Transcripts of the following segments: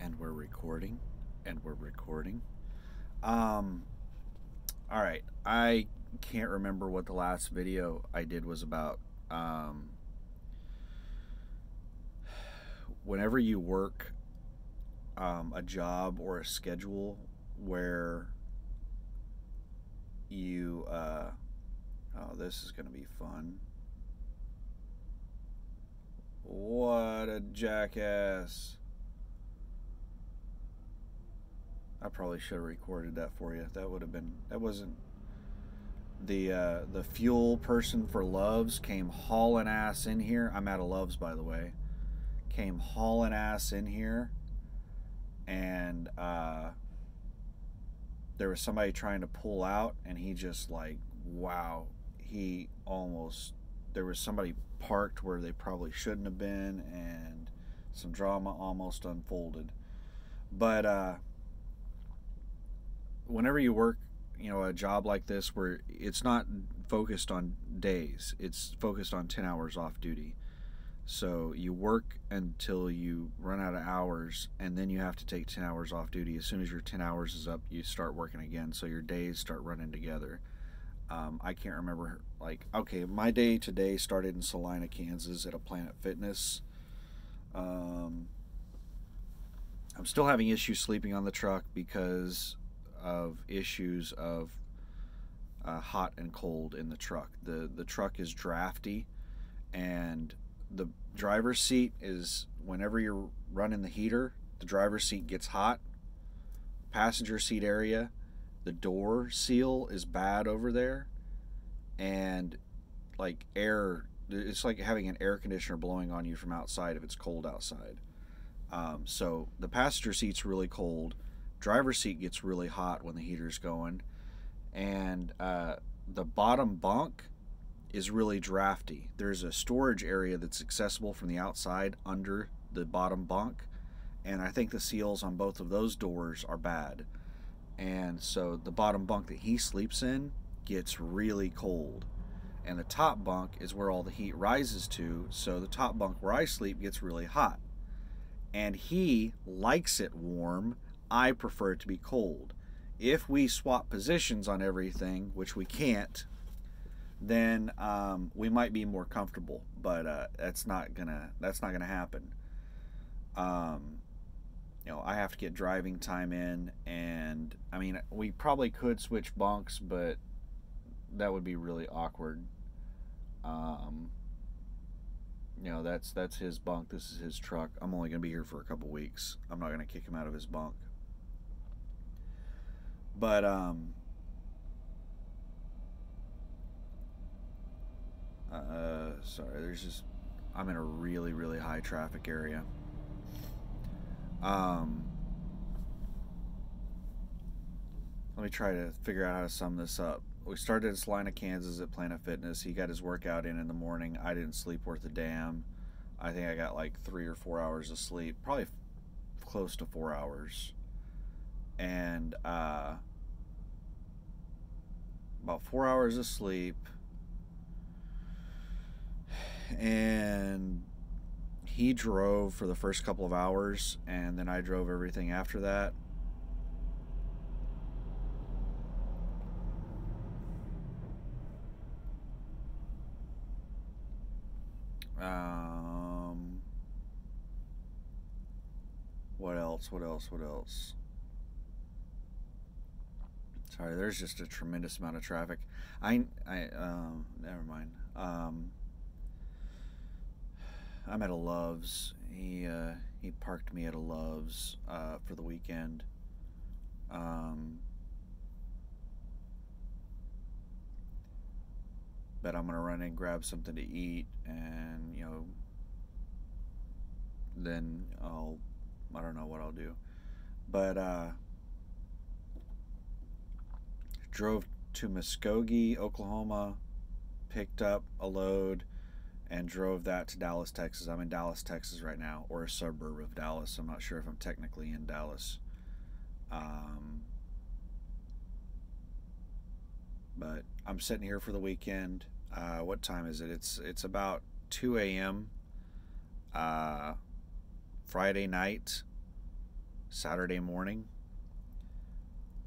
And we're recording. And we're recording. Um, all right. I can't remember what the last video I did was about. Um, Whenever you work a job or a schedule where you, oh, this is going to be fun. What a jackass. I probably should have recorded that for you. That would have been, that wasn't, the fuel person for Loves came hauling ass in here. I'm out of Loves, by the way. Came hauling ass in here, and there was somebody trying to pull out, and he just like, wow, he almost, there was somebody parked where they probably shouldn't have been, and some drama almost unfolded. But whenever you work, a job like this where it's not focused on days, it's focused on 10 hours off duty. So you work until you run out of hours, and then you have to take 10 hours off duty. As soon as your 10 hours is up, you start working again. So your days start running together. I can't remember, like, okay, my day today started in Salina, Kansas at a Planet Fitness. Um, I'm still having issues sleeping on the truck because of issues of hot and cold in the truck. The truck is drafty, and the driver's seat is, whenever you're running the heater, the driver's seat gets hot. Passenger seat area, the door seal is bad over there, and like air, it's like having an air conditioner blowing on you from outside if it's cold outside. So the passenger seat's really cold. Driver's seat gets really hot when the heater's going, and the bottom bunk is really drafty. There's a storage area that's accessible from the outside under the bottom bunk, and I think the seals on both of those doors are bad. And so the bottom bunk that he sleeps in gets really cold. And the top bunk is where all the heat rises to, so the top bunk where I sleep gets really hot. And he likes it warm. I prefer it to be cold. If we swap positions on everything, which we can't, then we might be more comfortable. But that's not gonna happen. Um, I have to get driving time in, and I mean, we probably could switch bunks, but that would be really awkward. Um, that's his bunk. This is his truck. I'm only gonna be here for a couple weeks. I'm not gonna kick him out of his bunk. But sorry, I'm in a really really high traffic area. Um, Let me try to figure out how to sum this up. We started in Salina, Kansas at Planet Fitness. He got his workout in the morning. I didn't sleep worth a damn. I think I got like 3 or 4 hours of sleep, probably close to 4 hours. And about 4 hours of sleep. And he drove for the first couple of hours, and then I drove everything after that. What else? What else? What else? Sorry, there's just a tremendous amount of traffic. Never mind. I'm at a Love's. He parked me at a Love's for the weekend. Um, but I'm gonna run and grab something to eat, and then I don't know what I'll do. But drove to Muskogee, Oklahoma, picked up a load, and drove that to Dallas, Texas. I'm in Dallas, Texas right now, or a suburb of Dallas. I'm not sure if I'm technically in Dallas. Um, but I'm sitting here for the weekend. What time is it? It's about 2 a.m. Friday night, Saturday morning.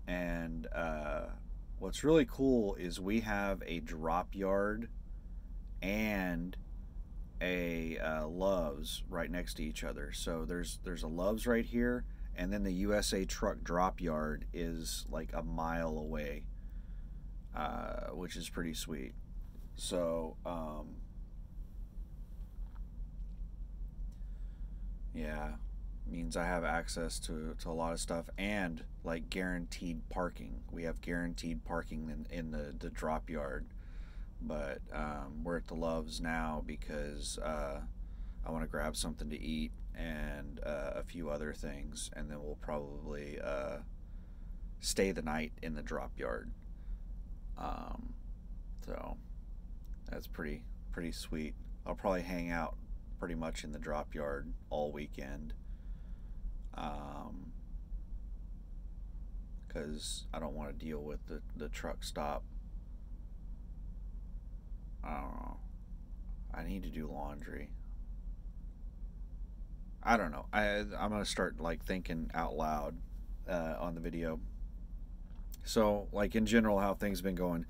And what's really cool is we have a drop yard and a Love's right next to each other. So there's a Love's right here, and then the USA Truck drop yard is like a mile away, which is pretty sweet. So yeah, means I have access to a lot of stuff, and like guaranteed parking. We have guaranteed parking in the drop yard. But we're at the Love's now because I want to grab something to eat and a few other things, and then we'll probably stay the night in the drop yard. Um, so that's pretty sweet. I'll probably hang out pretty much in the drop yard all weekend, because I don't want to deal with the truck stop. I don't know. I need to do laundry. I don't know. I'm gonna start like thinking out loud on the video. So like in general, how things been going.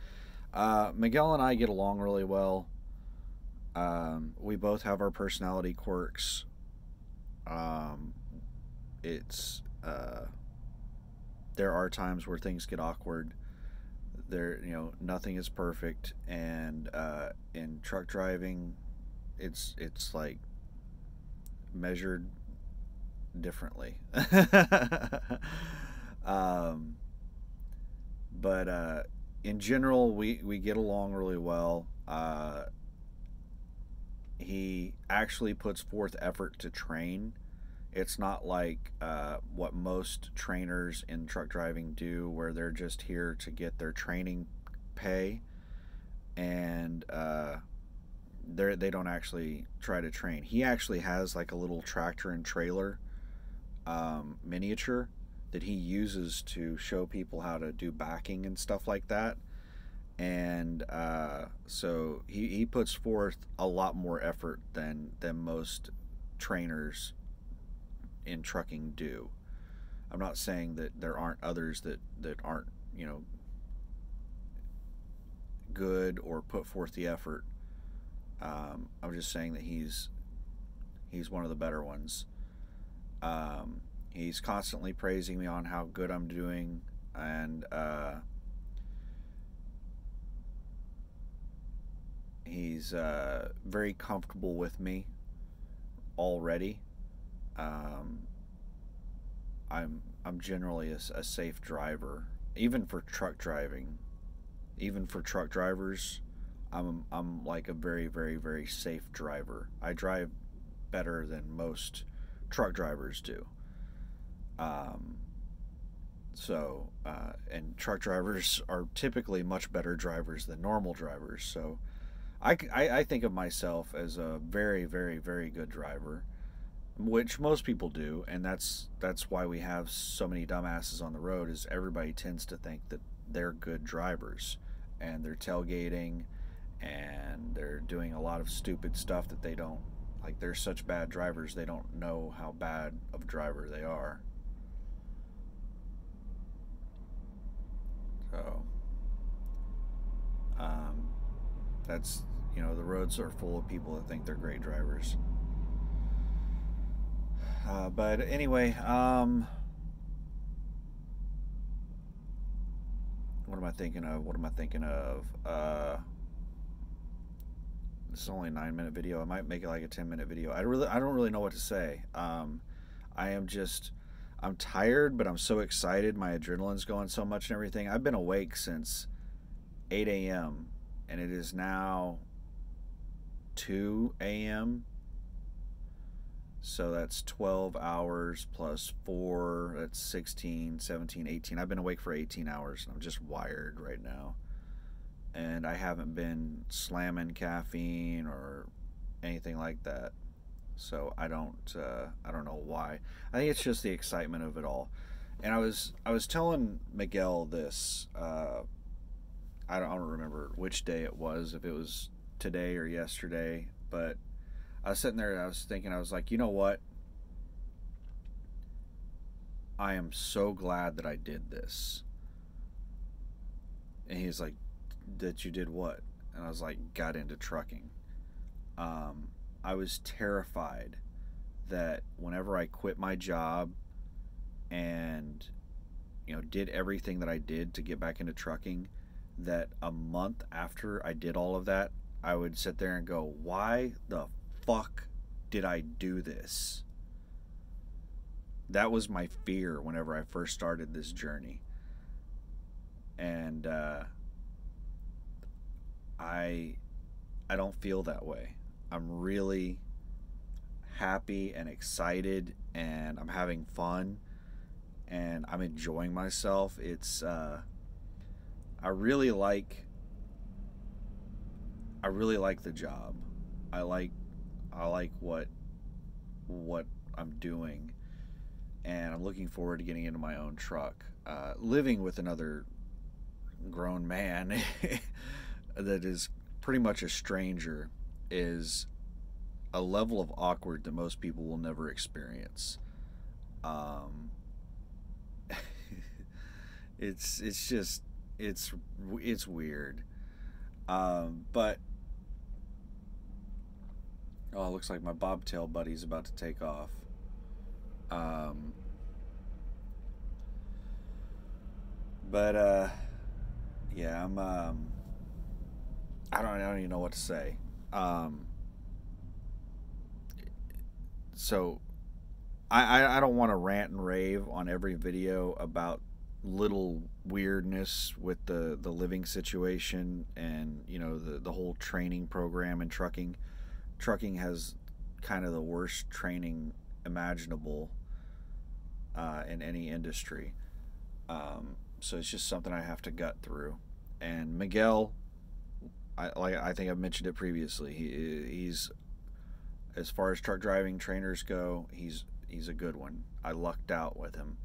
Miguel and I get along really well. We both have our personality quirks. Um, it's there are times where things get awkward. There, nothing is perfect, and in truck driving, it's like measured differently. um, but in general, we get along really well. He actually puts forth effort to train. It's not like what most trainers in truck driving do, where they're just here to get their training pay, and they don't actually try to train. He actually has like a little tractor and trailer miniature that he uses to show people how to do backing and stuff like that. And so he puts forth a lot more effort than most trainers in trucking do. I'm not saying that there aren't others that aren't, good or put forth the effort. I'm just saying that he's one of the better ones. He's constantly praising me on how good I'm doing, and he's very comfortable with me already. I'm generally a safe driver, even for truck driving. Even for truck drivers, I'm like a very, very, very safe driver. I drive better than most truck drivers do. Um, and truck drivers are typically much better drivers than normal drivers. So I think of myself as a very, very, very good driver, which most people do, and that's why we have so many dumbasses on the road. Is everybody tends to think that they're good drivers, and they're tailgating, and they're doing a lot of stupid stuff that they don't like. They're such bad drivers, they don't know how bad of a driver they are. So um, that's the roads are full of people that think they're great drivers. But anyway, what am I thinking of? This is only a 9-minute video. I might make it like a 10-minute video. I don't really know what to say. I'm tired, but I'm so excited. My adrenaline's going so much and everything. I've been awake since 8 a.m. and it is now 2 a.m. So that's 12 hours plus 4, that's 16, 17, 18. I've been awake for 18 hours. I'm just wired right now. And I haven't been slamming caffeine or anything like that. So I don't know why. I think it's just the excitement of it all. And I was telling Miguel this. I don't remember which day it was, if it was today or yesterday, but I was sitting there and I was thinking, I was like, you know what? I am so glad that I did this. And he's like, that you did what? And I was like, got into trucking. Um, I was terrified that whenever I quit my job and did everything that I did to get back into trucking, that a month after I did all of that, I would sit there and go, why the fuck did I do this? That was my fear whenever I first started this journey. And I I don't feel that way. I'm really happy and excited, and I'm having fun, and I'm enjoying myself. I really like I really like the job. I like I like what I'm doing, and I'm looking forward to getting into my own truck. Living with another grown man that is pretty much a stranger is a level of awkward that most people will never experience. Um, it's just it's weird. But oh, it looks like my bobtail buddy's about to take off. Um, but yeah, I don't even know what to say. Um, so I don't want to rant and rave on every video about little weirdness with the living situation, and the whole training program in trucking. Trucking has kind of the worst training imaginable in any industry. So it's just something I have to gut through. And Miguel, I think I've mentioned it previously. He's, as far as truck driving trainers go, he's a good one. I lucked out with him.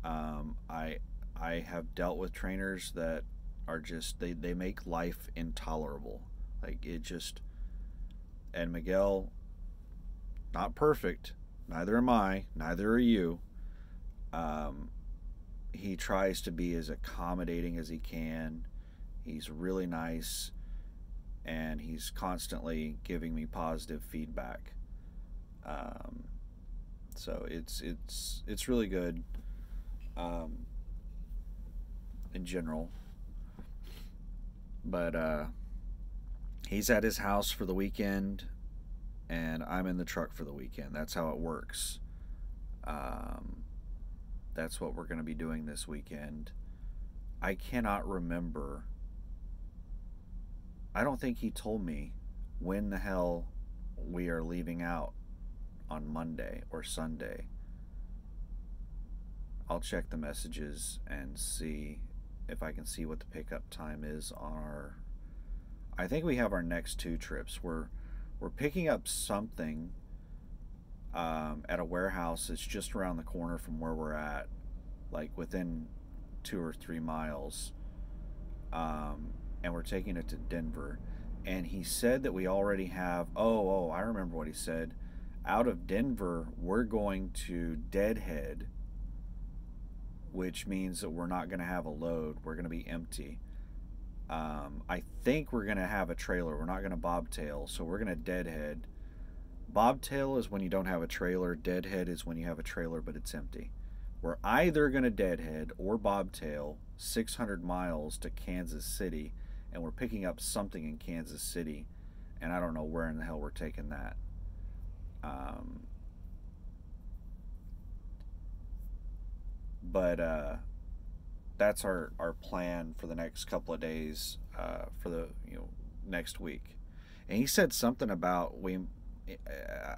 I have dealt with trainers that are just they make life intolerable. Like it just. And Miguel, not perfect. Neither am I. Neither are you. Um, he tries to be as accommodating as he can. He's really nice, and he's constantly giving me positive feedback. Um, so it's really good um, in general. But he's at his house for the weekend, and I'm in the truck for the weekend. That's how it works. Um, that's what we're going to be doing this weekend. I cannot remember. I don't think he told me when the hell we are leaving out on Monday or Sunday. I'll check the messages and see if I can see what the pickup time is on our. I think we have our next two trips. We're picking up something at a warehouse that's just around the corner from where we're at, like within 2 or 3 miles, and we're taking it to Denver. And he said that we already have. Oh, I remember what he said. Out of Denver, we're going to Deadhead, which means that we're not going to have a load. We're going to be empty. I think we're going to have a trailer. We're not going to bobtail, so we're going to deadhead. Bobtail is when you don't have a trailer. Deadhead is when you have a trailer but it's empty. We're either going to deadhead or bobtail 600 miles to Kansas City, and we're picking up something in Kansas City, and I don't know where in the hell we're taking that. Um, but that's our plan for the next couple of days, for the next week. And he said something about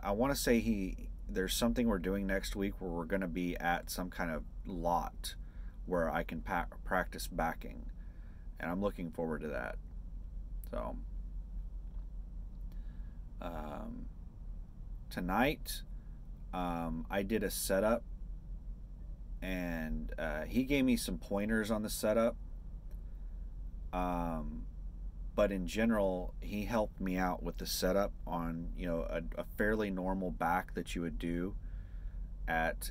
I want to say there's something we're doing next week where we're going to be at some kind of lot where I can practice backing, and I'm looking forward to that. So tonight I did a setup, and he gave me some pointers on the setup. But in general, he helped me out with the setup on a fairly normal back that you would do at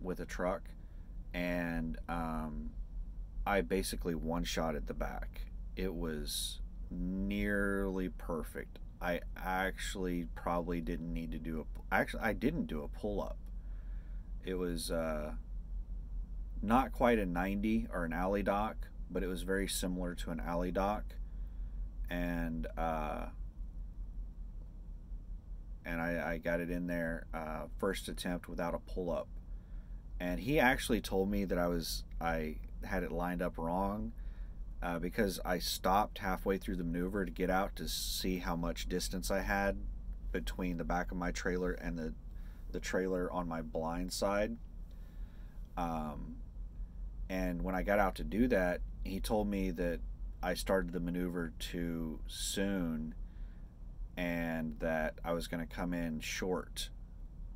with a truck, and I basically one-shotted the back. It was nearly perfect. I actually probably didn't need to do a. Actually, I didn't do a pull-up. It was not quite a 90 or an alley dock, but it was very similar to an alley dock, and I got it in there first attempt without a pull up. And he actually told me that I had it lined up wrong because I stopped halfway through the maneuver to get out to see how much distance I had between the back of my trailer and the trailer on my blind side. Um, and when I got out to do that, he told me that I started the maneuver too soon and that I was going to come in short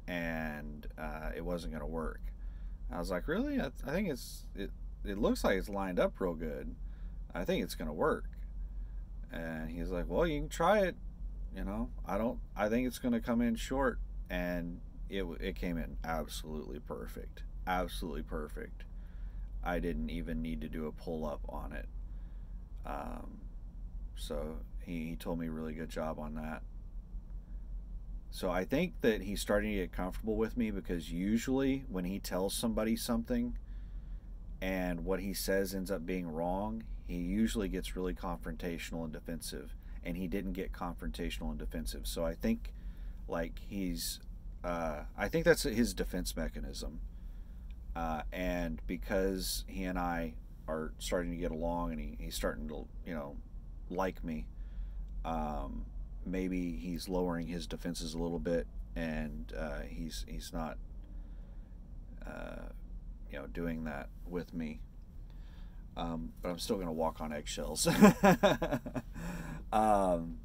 and it wasn't going to work. I was like, really? I think it looks like it's lined up real good. I think it's going to work. And he's like, well, you can try it. I think it's going to come in short. And it came in absolutely perfect. Absolutely perfect. I didn't even need to do a pull up on it. Um, so he told me a really good job on that. So I think that he's starting to get comfortable with me because usually when he tells somebody something and what he says ends up being wrong, he usually gets really confrontational and defensive. And he didn't get confrontational and defensive. So I think like I think that's his defense mechanism. And because he and I are starting to get along and he's starting to, like me, maybe he's lowering his defenses a little bit and he's not, doing that with me. But I'm still going to walk on eggshells. um,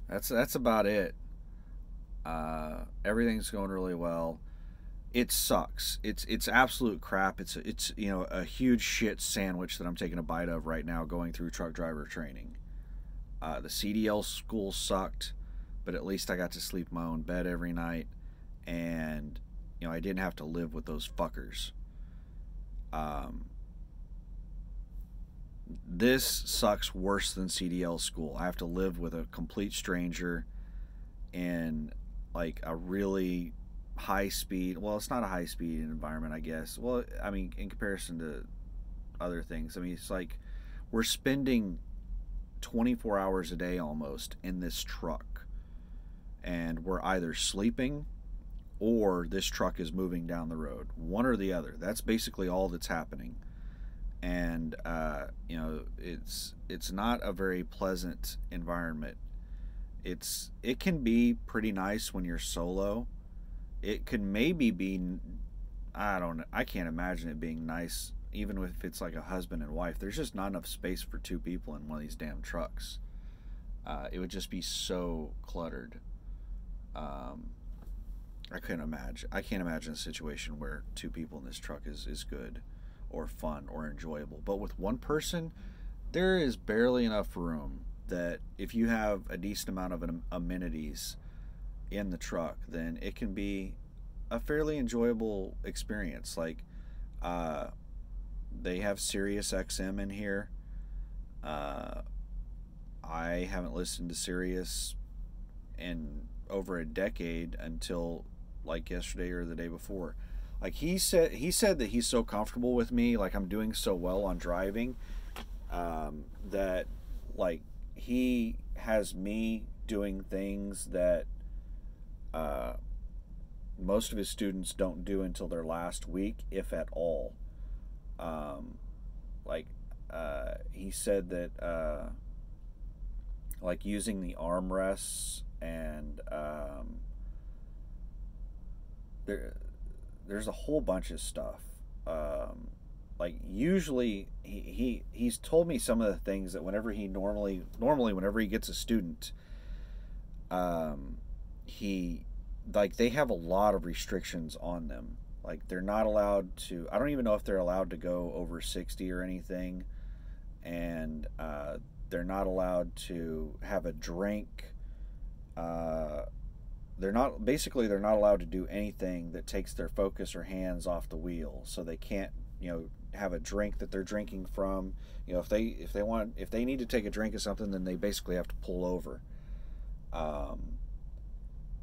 that's about it. Everything's going really well. It sucks. It's absolute crap. It's a huge shit sandwich that I'm taking a bite of right now going through truck driver training. The CDL school sucked, but at least I got to sleep in my own bed every night, and I didn't have to live with those fuckers. This sucks worse than CDL school. I have to live with a complete stranger in like a really high speed, well, it's not a high speed environment, I guess. Well, I mean, in comparison to other things, I mean, it's like we're spending 24 hours a day almost in this truck, and we're either sleeping or this truck is moving down the road, one or the other. That's basically all that's happening. And it's not a very pleasant environment. It can be pretty nice when you're solo. It could maybe be, I don't know, I can't imagine it being nice even if it's like a husband and wife. There's just not enough space for two people in one of these damn trucks. It would just be so cluttered. I can't imagine a situation where two people in this truck is good or fun or enjoyable. But with one person, there is barely enough room that if you have a decent amount of amenities in the truck, then it can be a fairly enjoyable experience. Like they have Sirius XM in here. I haven't listened to Sirius in over a decade until like yesterday or the day before. Like he said that he's so comfortable with me, like I'm doing so well on driving, that like he has me doing things that most of his students don't do until their last week, if at all. Like he said that like using the armrests and there's a whole bunch of stuff. Like usually he's told me some of the things that whenever he normally whenever he gets a student, he like they have a lot of restrictions on them. Like they're not allowed to. I don't even know if they're allowed to go over 60 or anything, and they're not allowed to have a drink. they're not allowed to do anything that takes their focus or hands off the wheel. So they can't, have a drink that they're drinking from. If they need to take a drink of something, then they basically have to pull over.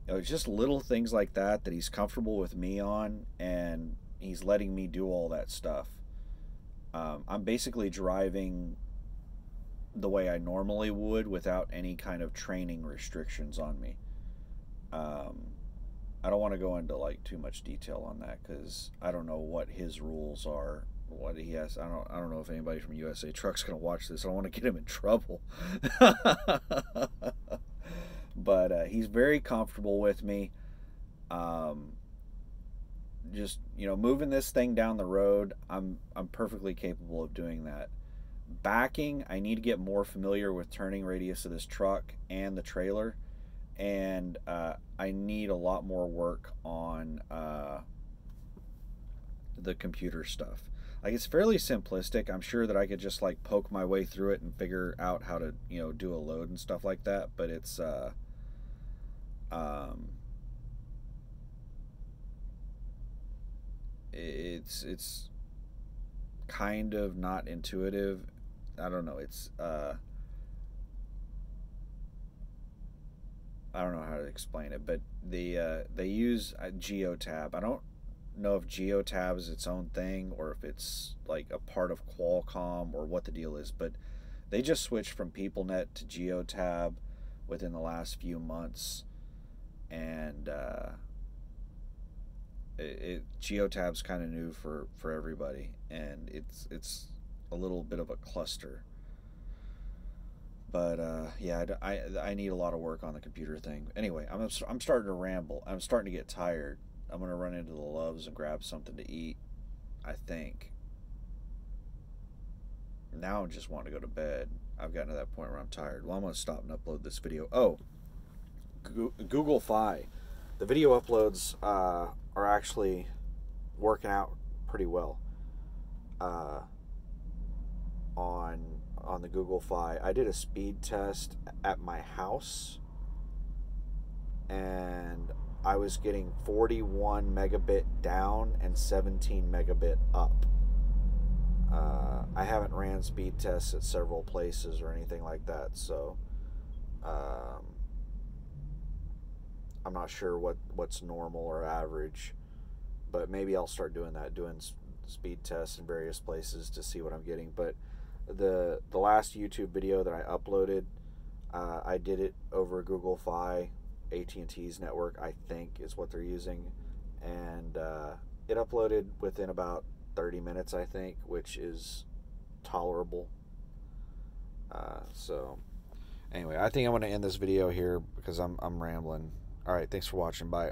It's just little things like that he's comfortable with me on, and he's letting me do all that stuff. I'm basically driving the way I normally would without any kind of training restrictions on me. I don't want to go into like too much detail on that because I don't know what his rules are, what he has. I don't know if anybody from USA Truck's gonna watch this. I don't want to get him in trouble. But he's very comfortable with me. Just moving this thing down the road, I'm perfectly capable of doing that. Backing, I need to get more familiar with turning radius of this truck and the trailer, and I need a lot more work on the computer stuff. Like, it's fairly simplistic. I'm sure that I could just like poke my way through it and figure out how to do a load and stuff like that, but it's it's kind of not intuitive. I don't know. I don't know how to explain it, but they use Geotab. I don't know if Geotab is its own thing or if it's like a part of Qualcomm or what the deal is, but they just switched from PeopleNet to Geotab within the last few months, and Geotab's kind of new for everybody, and it's a little bit of a cluster. But yeah, I need a lot of work on the computer thing. Anyway, I'm starting to ramble. I'm starting to get tired. I'm gonna run into the Loves and grab something to eat, I think. Now I just want to go to bed. I've gotten to that point where I'm tired. Well, I'm gonna stop and upload this video. Oh, Google Fi. The video uploads are actually working out pretty well on the Google Fi. I did a speed test at my house, and I was getting 41 megabit down and 17 megabit up. I haven't ran speed tests at several places or anything like that, so I'm not sure what's normal or average, but maybe I'll start doing that, doing speed tests in various places to see what I'm getting. But the last YouTube video that I uploaded, I did it over Google Fi. AT&T's network, I think, is what they're using, and it uploaded within about 30 minutes, I think, which is tolerable. So anyway, I think I'm going to end this video here because I'm rambling. All right, thanks for watching. Bye.